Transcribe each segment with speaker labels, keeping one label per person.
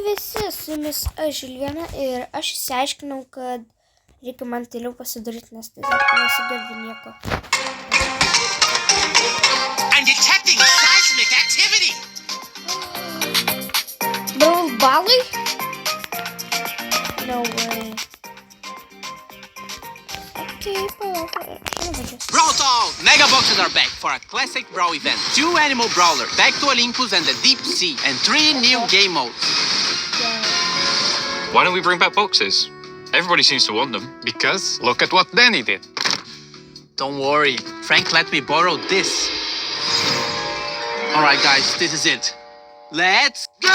Speaker 1: visi, su jumis aš Žilviena ir aš išsiaiškinau, kad reikia man tyliau pasidaryti, nes tiesiog nesigirdi nieko.
Speaker 2: I'm detecting seismic activity.
Speaker 1: Brawl balai? No way. Okay,
Speaker 2: Brawl Talk! Mega Boxes are back for a classic Brawl event. 2 Animal Brawler, Back to Olympus and the Deep Sea, and 3 new game modes.
Speaker 3: Why don't we bring back boxes? Everybody seems to want them.
Speaker 4: Because look at what Danny did.
Speaker 2: Don't worry, Frank let me borrow this. Alright guys, this is it. Let's go!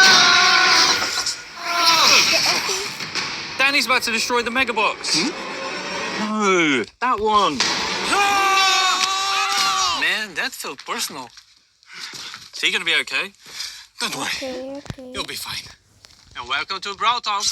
Speaker 3: Danny's about to destroy the Mega Box. No, that one.
Speaker 4: Man, that felt personal.
Speaker 3: Is he gonna be okay?
Speaker 4: Don't worry,
Speaker 1: okay.
Speaker 4: you'll be fine.
Speaker 2: And welcome to Brawl Talk.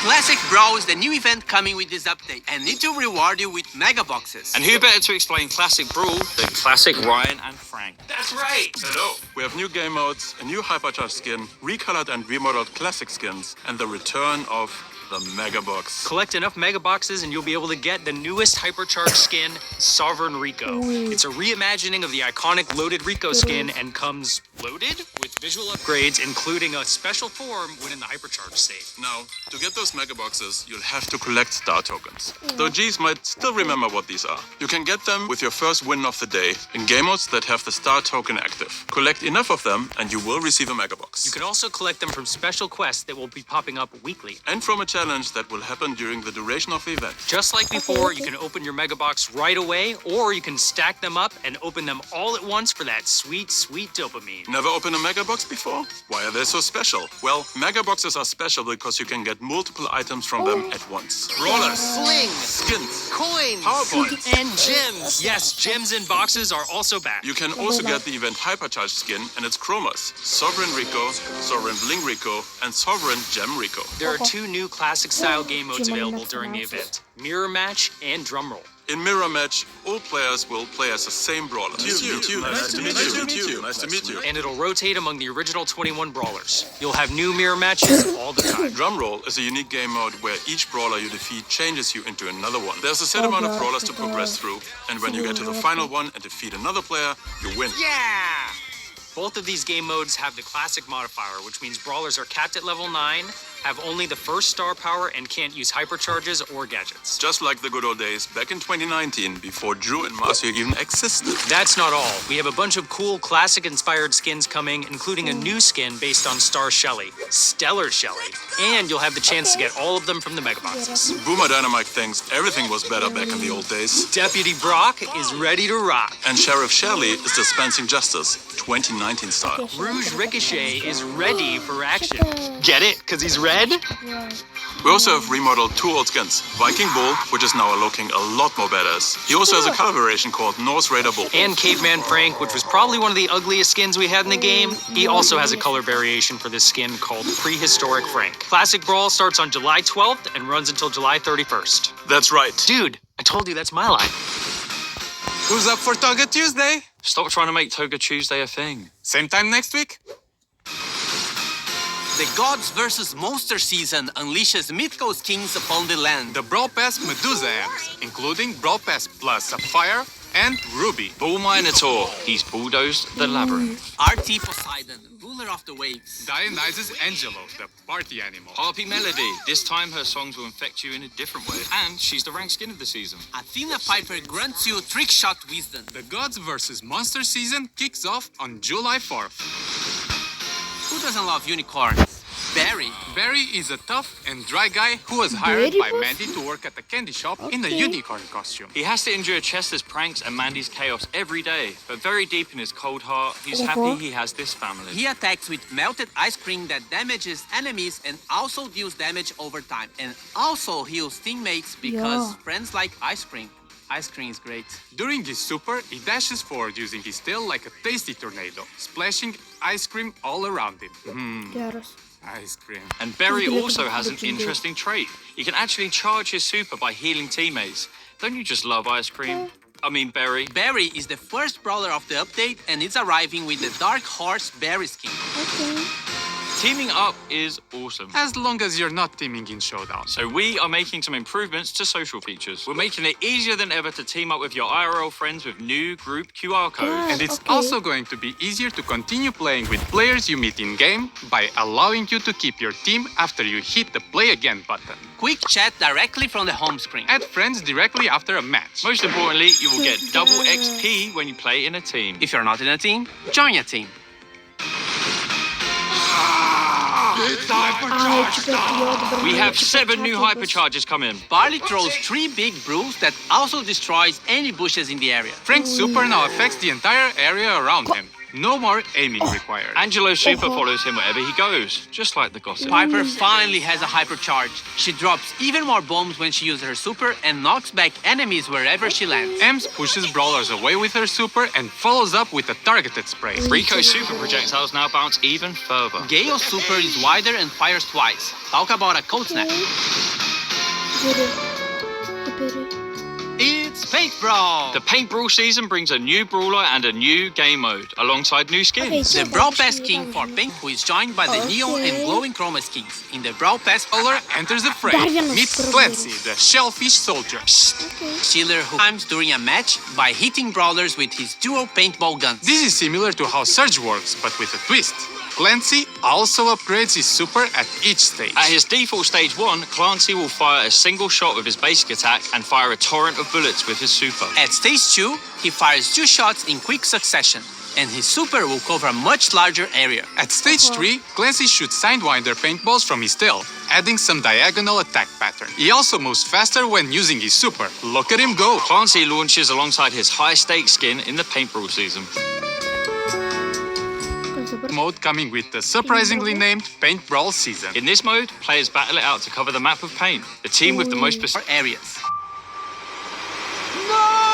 Speaker 2: Classic Brawl is the new event coming with this update and need to reward you with Mega Boxes.
Speaker 3: And who better to explain Classic Brawl than Classic Ryan and Frank?
Speaker 2: That's right!
Speaker 5: Hello! We have new game modes, a new hypercharged skin, recolored and remodeled classic skins, and the return of the Mega Box.
Speaker 3: Collect enough Mega Boxes and you'll be able to get the newest hypercharged skin, Sovereign Rico. It's a reimagining of the iconic loaded Rico skin and comes loaded with visual upgrades, including a special form when in the hypercharged state.
Speaker 5: Now, to get those Mega Boxes, you'll have to collect star tokens. Though G's might still remember what these are. You can get them with your first win of the day in game modes that have the star token active. Collect enough of them and you will receive a Mega Box.
Speaker 3: You can also collect them from special quests that will be popping up weekly.
Speaker 5: And from a challenge that will happen during the duration of the event.
Speaker 3: Just like before, you can open your Mega Box right away, or you can stack them up and open them all at once for that sweet, sweet dopamine.
Speaker 5: Never opened a Mega Box before? Why are they so special? Well, Mega Boxes are special because you can get multiple items from them at once. Brawlers,
Speaker 2: Flings,
Speaker 5: skins,
Speaker 2: coins,
Speaker 5: PowerPoints,
Speaker 2: and gems.
Speaker 3: Yes, gems and boxes are also back.
Speaker 5: You can also get the event Hypercharged skin and its chromas, Sovereign Rico, Sovereign Bling Rico, and Sovereign Gem Rico.
Speaker 3: There are 2 new classic-style game modes available during the event, Mirror Match and Drum Roll.
Speaker 5: In Mirror Match, all players will play as the same brawler.
Speaker 4: Nice to meet you.
Speaker 3: And it'll rotate among the original 21 brawlers. You'll have new mirror matches all the time.
Speaker 5: Drum Roll is a unique game mode where each brawler you defeat changes you into another one. There's a set amount of brawlers to progress through, and when you get to the final one and defeat another player, you win.
Speaker 2: Yeah!
Speaker 3: Both of these game modes have the classic modifier, which means brawlers are capped at level 9, have only the first star power, and can't use hypercharges or gadgets.
Speaker 5: Just like the good old days back in 2019, before Drew and Marcio even existed.
Speaker 3: That's not all. We have a bunch of cool classic-inspired skins coming, including a new skin based on Star Shelly, Stellar Shelly, and you'll have the chance to get all of them from the Mega Boxes.
Speaker 5: Boomer Dynamite thinks everything was better back in the old days.
Speaker 3: Deputy Brock is ready to rock.
Speaker 5: And Sheriff Shelley is dispensing justice, 2019 style.
Speaker 3: Rouge Ricochet is ready for action. Get it? Because he's red?
Speaker 5: We also have remodeled 2 old skins. Viking Bull, which is now looking a lot more badass. He also has a color variation called Norse Raider Bull.
Speaker 3: And Caveman Frank, which was probably one of the ugliest skins we had in the game. He also has a color variation for this skin called Prehistoric Frank. Classic Brawl starts on July 12th and runs until July 31st.
Speaker 5: That's right.
Speaker 3: Dude, I told you that's my line.
Speaker 4: Who's up for Toga Tuesday?
Speaker 3: Stop trying to make Toga Tuesday a thing.
Speaker 4: Same time next week?
Speaker 2: The Gods vs. Monster season unleashes mythical kings upon the land.
Speaker 4: The Brawl Pass Medusa amps, including Brawl Pass Plus Sapphire and Ruby.
Speaker 3: Bull Minotaur, he's bulldozed the labyrinth.
Speaker 2: RT Poseidon, ruler of the waves.
Speaker 4: Dionysus Angelo, the party animal.
Speaker 3: Harpy Melody, this time her songs will infect you in a different way. And she's the ranked skin of the season.
Speaker 2: Athena Piper grants you trick shot wisdom.
Speaker 4: The Gods vs. Monster season kicks off on July 4th.
Speaker 2: Who doesn't love unicorns? Barry.
Speaker 4: Barry is a tough and dry guy who was hired by
Speaker 1: Barry?
Speaker 4: Mandy to work at the candy shop in a unicorn costume.
Speaker 3: He has to endure Chester's pranks and Mandy's chaos every day, but very deep in his cold heart, he's happy he has this family.
Speaker 2: He attacks with melted ice cream that damages enemies and also deals damage over time. And also heals teammates because friends like ice cream. Ice cream is great.
Speaker 4: During his super, he dashes forward using his tail like a tasty tornado, splashing ice cream all around him. Ice cream.
Speaker 3: And Barry also has an interesting trait. He can actually charge his super by healing teammates. Don't you just love ice cream? I mean Barry.
Speaker 2: Barry is the first brawler of the update and is arriving with the Dark Horse Barry skin.
Speaker 3: Teaming up is awesome.
Speaker 4: As long as you're not teaming in Showdown.
Speaker 3: So we are making some improvements to social features. We're making it easier than ever to team up with your IRL friends with new group QR codes.
Speaker 4: And it's also going to be easier to continue playing with players you meet in-game by allowing you to keep your team after you hit the Play Again button.
Speaker 2: Quick chat directly from the home screen.
Speaker 4: Add friends directly after a match.
Speaker 3: Most importantly, you will get double XP when you play in a team.
Speaker 2: If you're not in a team, join a team.
Speaker 3: We have 7 new hypercharges coming.
Speaker 2: Barley throws 3 big brews that also destroys any bushes in the area.
Speaker 4: Frank's super now affects the entire area around him. No more aiming required.
Speaker 3: Angelo's super follows him wherever he goes, just like the gossip.
Speaker 2: Piper finally has a hypercharge. She drops even more bombs when she uses her super and knocks back enemies wherever she lands.
Speaker 4: Ems pushes brawlers away with her super and follows up with a targeted spray.
Speaker 3: Rico's super projectiles now bounce even further.
Speaker 2: Gale's super is wider and fires twice. Talk about a cold snap. It's Paint Brawl!
Speaker 3: The Paint Brawl season brings a new brawler and a new game mode, alongside new skins.
Speaker 2: The Brawl Pass skin for Pink, who is joined by the neon and glowing chroma skins. In the Brawl Pass,
Speaker 4: Brawler enters the fray. Meets Clancy, the shellfish soldier.
Speaker 2: Schiller who times during a match by hitting brawlers with his dual paintball guns.
Speaker 4: This is similar to how Surge works, but with a twist. Clancy also upgrades his super at each stage.
Speaker 3: At his default stage 1, Clancy will fire a single shot with his basic attack and fire a torrent of bullets with his super.
Speaker 2: At stage 2, he fires 2 shots in quick succession, and his super will cover a much larger area.
Speaker 4: At stage 3, Clancy shoots Sidewinder paintballs from his tail, adding some diagonal attack pattern. He also moves faster when using his super. Look at him go!
Speaker 3: Clancy launches alongside his high-stakes skin in the Paint Brawl season.
Speaker 4: Mode coming with the surprisingly named Paint Brawl season.
Speaker 3: In this mode, players battle it out to cover the map of paint. The team with the most
Speaker 2: Areas.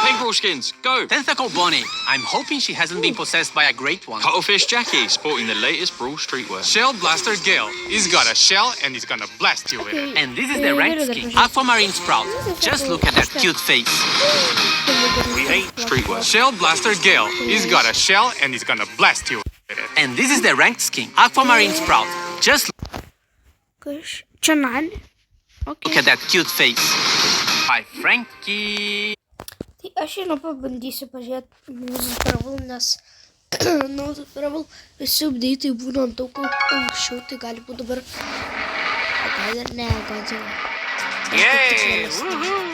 Speaker 3: Paint Brawl skins, go!
Speaker 2: Tentacle Bonnie. I'm hoping she hasn't been possessed by a great one.
Speaker 3: Cuttlefish Jackie, sporting the latest Brawl streetwear.
Speaker 4: Shell Blaster Gale. He's got a shell and he's gonna blast you with it.
Speaker 2: And this is the ranked skin. Aquamarine Sprout. Just look at that cute face.
Speaker 3: We hate streetwear.
Speaker 4: Shell Blaster Gale. He's got a shell and he's gonna blast you with it.
Speaker 2: And this is the ranked skin. Aquamarine Sprout. Just look at that cute face. Hi, Frankie.
Speaker 1: Tai aš jau pabandysiu pažiūrėti mūsų travel, nes mūsų travel visi update'ai būna daug anksčiau, tai gali būti dabar. O gal ir ne, gal jau.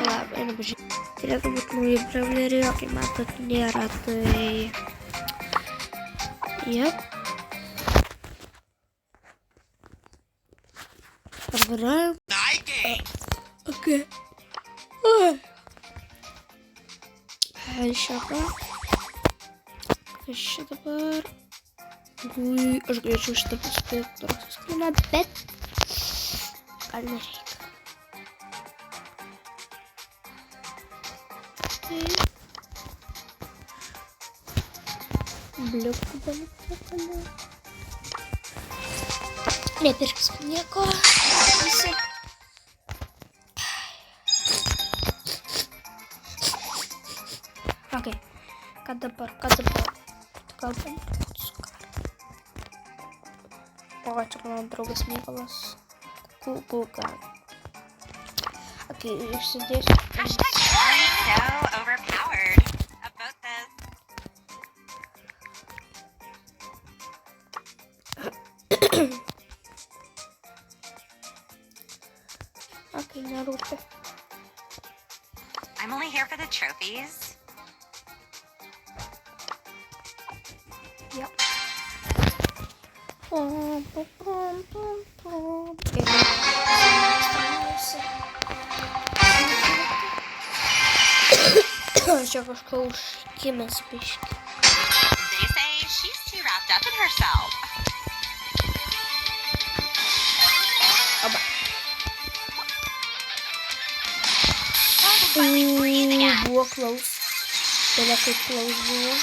Speaker 1: Palauk, einu pažiūrėti. Turėtų būti nauji brawleriai, o kai matot nėra, tai... Jep. Arvarajam. Okay. Šitą. Kas čia dabar? Ui, aš galėčiau šitą paskirti tokią skryną, bet gal nereikia. Bliukų palikti. Nepirksim nieko. Visi. Ok, ką dabar? Kalbam. O, čia mano draugas Mykolas. Kukuka. Ok, išsidėsiu.
Speaker 6: So overpowered. About this.
Speaker 1: Ok, nerūpi.
Speaker 6: I'm only here for the trophies.
Speaker 1: Yep. Čia kažką užkimęs biškį.
Speaker 6: They say she's too wrapped up in herself.
Speaker 1: Oba. Buvo close. Belia kaip close buvo.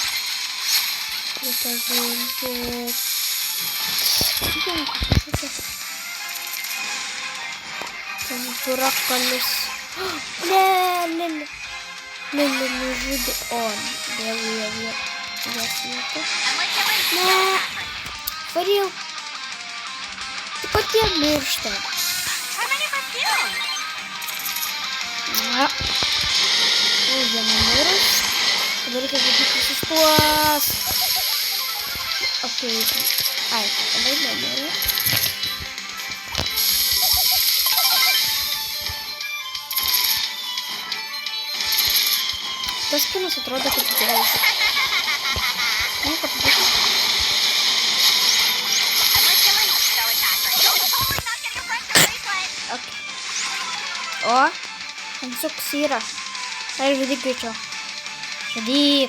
Speaker 1: Pažiūrėti. Ten burakalis. Ne, nužudė. O, vėl jas vietą. Ne, varėjau. tie miršta.
Speaker 6: How many perfume?
Speaker 1: Na. Viena mirus. Dabar reikia žudyti visus tuos. Okei. Ai, tada nemirė. Tas kinas atrodo kaip geras. Nieko pabėgti.
Speaker 6: I'm like killing so attacker. You'll totally not get your friend to bracelet.
Speaker 1: Okay. O, ten suks yra. Tai žudyk greičiau. Žudyk.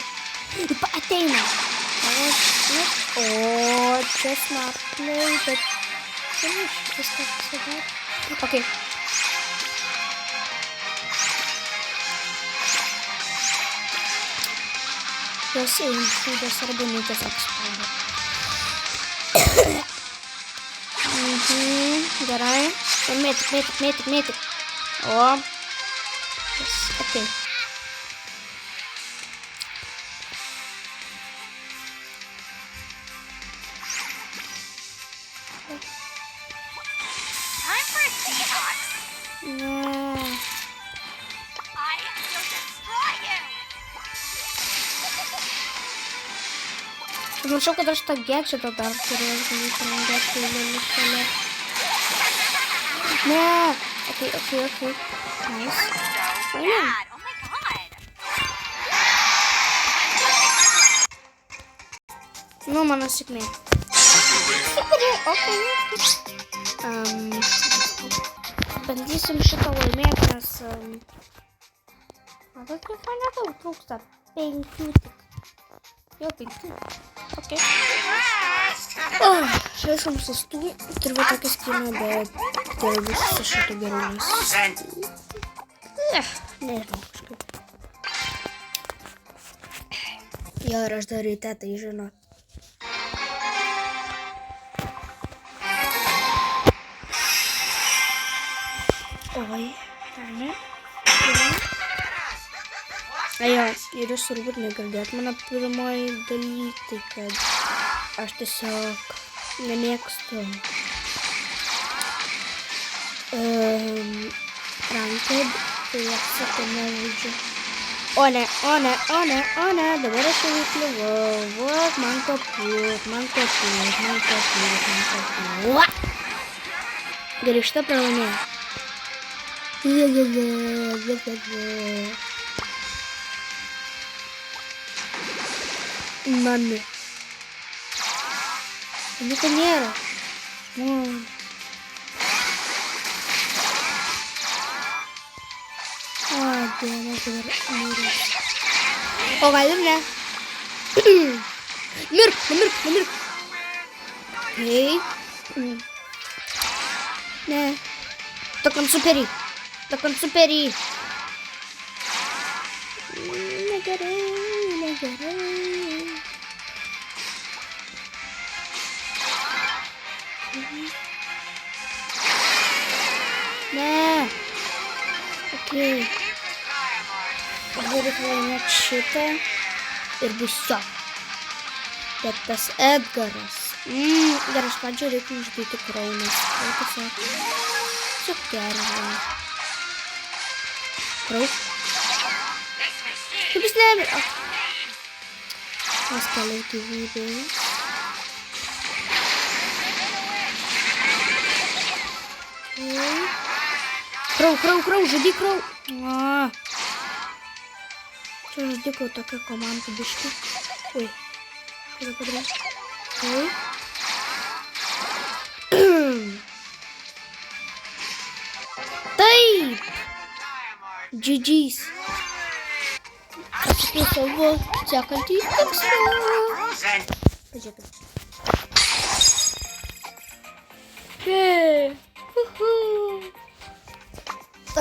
Speaker 1: Ateina. O, čia snarpliai, bet... Viską pasakai. Okay. Jos šūdas arba neįtės apspaudą. Gerai. Ir mėtik. O. Yes, okay.
Speaker 6: Time for a detox.
Speaker 1: Ne.
Speaker 6: I will destroy you.
Speaker 1: Užmiršau, kad aš tą gadgetą dar turiu. Ne. Okay. Nice.
Speaker 6: So bad. Oh my god.
Speaker 1: Nu, mano sėkmė. Okay. Bandysim šitą laimėti, nes... Matot, kiek man nedaug trūksta. 5 tik. Jo, 5. Okay. Žaisim sustų. Turiu tokį skiną, bet dėl visus šito gerumas. Nežinau kažkaip. Jo, ir aš dar ryte tai žinot. Oi, ar ne? Jo, ir jūs turbūt negirdėt mano pirmoji dalykai, kad aš tiesiog nemėgstu ranked, tai apsakau nežaidžiu. O ne, dabar aš jau įkliuvau. Vot, man kaput. Grįžta pralaimėjo. Mami. Nieko nėra. O, Dievas, dabar mirė. O, gal ir ne? Mirk. Hei. Ne. Tokiam superį. Negerai. Ne. Okay. Dabar reikia laimėti šitą ir bus jo. Bet tas Edgaras. Dar iš pradžio reikia uždėti kraunas. Tiesiog gerai. Krau. Kaip jis nemirė? Mes keliau gyvybės. Krau, žudyk krau. Čia žudikau tokia komanda biški. Oi. Štai padarė. Oi. Taip. GG's. Atsakiau savo sekantį tikslą. Pažiūrėkit.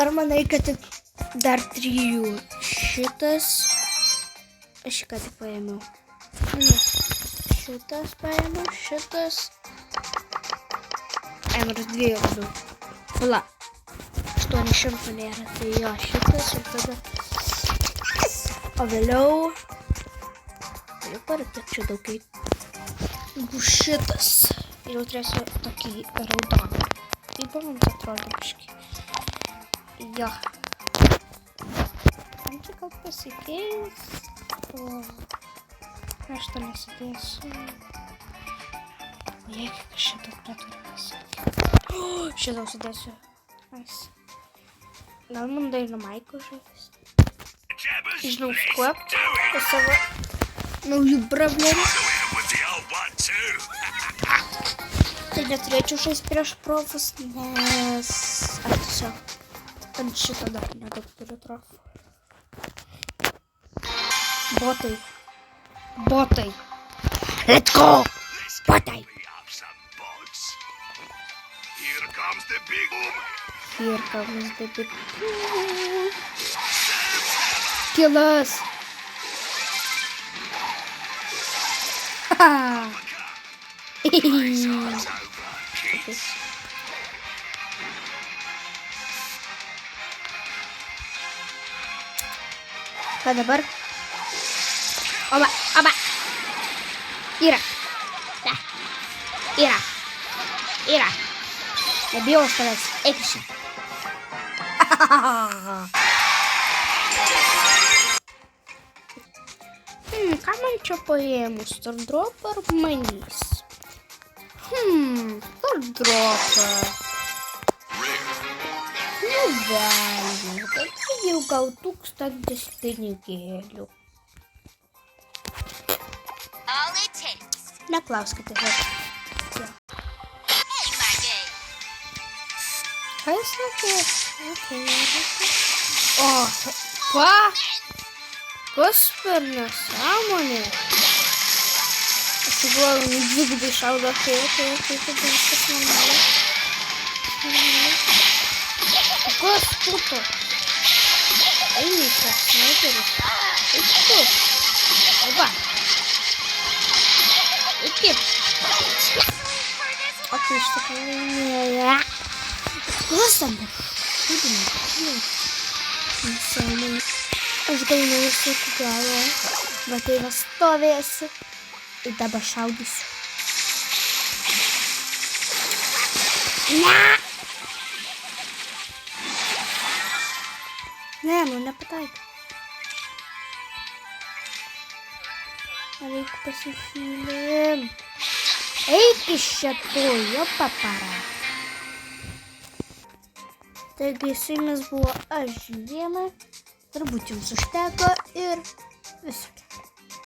Speaker 1: Ar manai, kad tik dar 3 šitas, aš ką tik paėmiau. Ne, šitas paėmiau, šitas. Nors 2 labiau. Pala, 800 nėra, tai jo, šitas ir tada. O vėliau, jau pareikia čia daug eit. Bus šitas. jau turėsiu tokį raudoną. Įdomus atrodo biškį. Jo. Man čia gal pasikeis. O aš to nesidėsiu. O jeigu šitą praturiu pasakyti. Šitą užsidėsiu. Nice. Gal man Dynamite žaisti. Žinau, su kuo. Su savo naujų problemų. Tai neturėčiau žaisti prieš profus, nes... Ar tiesiog ant šito dar nedaug turiu trofų. Botai. Botai. Let's go! Botai. Here comes the big boom. Killas. Haha. Ką dabar? Oba, oba. Yra. Ne. Yra. Yra. Nebijau aš tavęs. Eik iš čia. Ką man čia paėmus? Stardropą ar manys? Stardropą. Nu velniai, bet jau gal 1000 pinigėlių.
Speaker 6: All it takes.
Speaker 1: Neklauskite.
Speaker 6: Hey, my game.
Speaker 1: Ką jis sakė? O, ką? Kas per nesąmonė? Aš galvoju, dvigubai šaudo. Tai viskas normaliai. O kas puto? Eini, kas sniperis. Eik tu. Oba. Eik. O tai iš tikrųjų laimėjo. Kas tam dar? Šūdina. Nesąmonė. Aš gal neįsiu iki galo, bet tai stovėsiu ir dabar šaudysiu. Ne! Ne, nepataik. Reikia pasifilint. Eik iš čia tu, jo papara. Taigi su jumis buvo aš Žiemė. Turbūt jums užteko ir viskas.